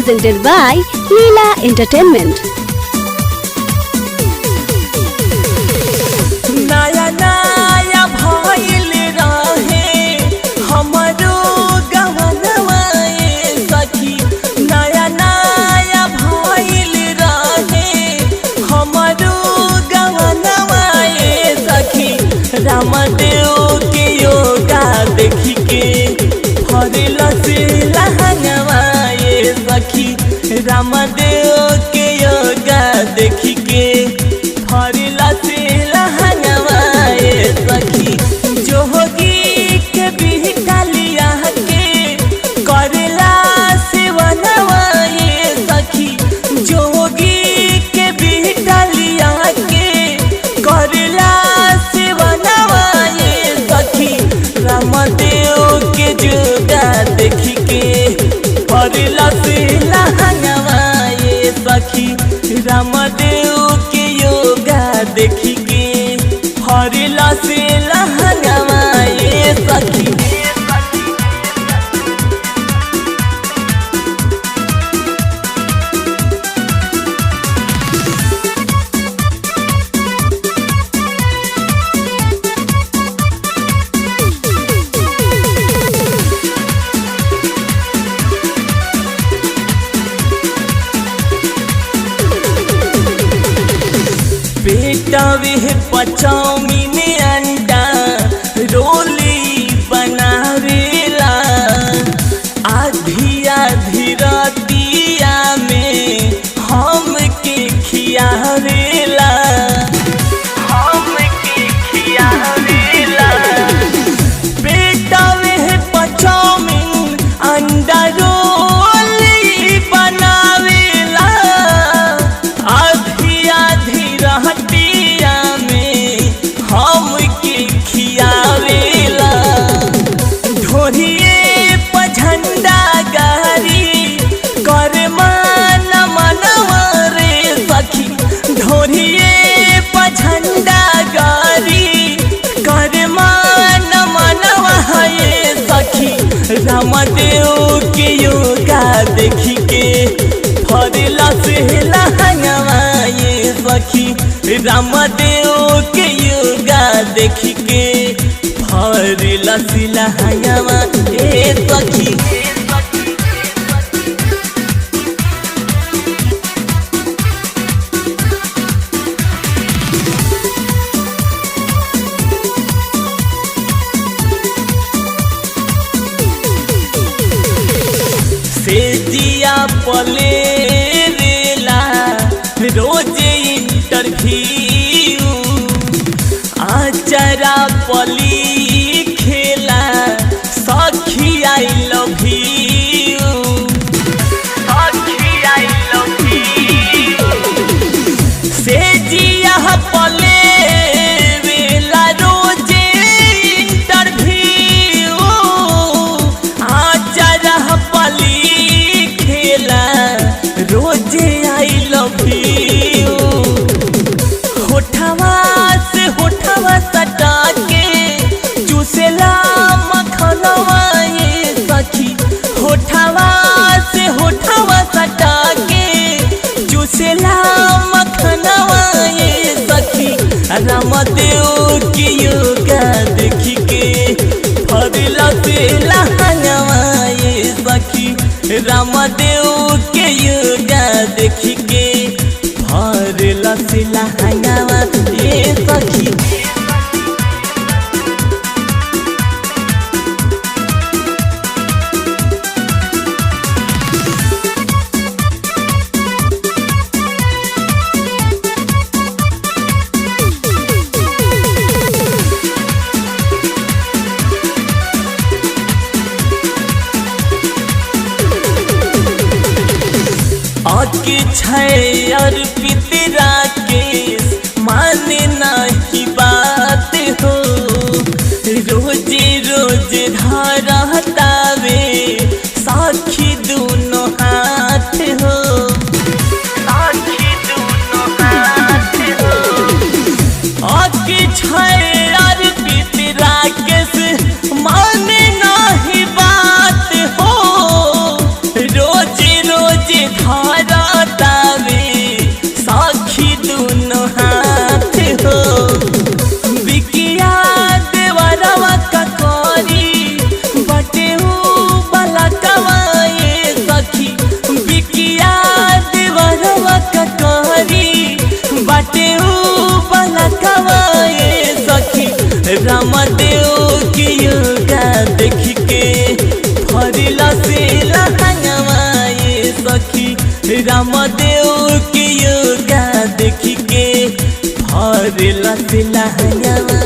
presented by Leela Entertainment. नया नया भइल रहे हमरो गवनवा सखी, नया नया भइल रहे हमरो गवनवा सखी। रामदेव के योगा देखी के फरल से लहंगवा सखी, रामदेव के योगा देखी के फरल से लहंगवा सखी। जोगी के बिहटालिया के करेला सेवनवा सखी, जोगी के बिहटालिया के करेला सेवनवा सखी। रामदेव के जोगा देखी के फरल से लहंगवा सखी, रामदेव के योगा देखी के फरल से लहंगवा सखी। पेटवे पचौमीन अंडा रोली बनावेला, आधी आधी रातिया में हमके खियावेला, हमके खियावेला। पेटवे पचौमीन अंडा रोली बनावेला, आधी आधी रहतिया में हमके खियावेला। ढोरिए पर झंडा गारी कर मन मनवा रे सखी, ढोरिए पर झंडा गारी कर मन मनवा सखी। रामदेव के योगा देखी के फरल से लहंगवा सखी, रामदेव के योगा देखी के फरल से लहंगवा सखी। से जिया पले रेला रोज इंटरव्यू, आचरा पली खेला सखी आई लव यू, सखी आई लव यू। से जिया पले रेला रोज इंटरव्यू, आचरा पली खेला रोजे आई लव यू। होठवा से होठवा सटा के चूसेला मखनवा सखी, होठवा से होठवा सटा के चूसेला मखनवा सखी। रामदेव के योगा देखी के फरल से लहंगवा सखी, रामदेव के योगा देखी के फरल से लहंगवा सखी। आके छै अर्पित राकेश माँ रस लहंगवा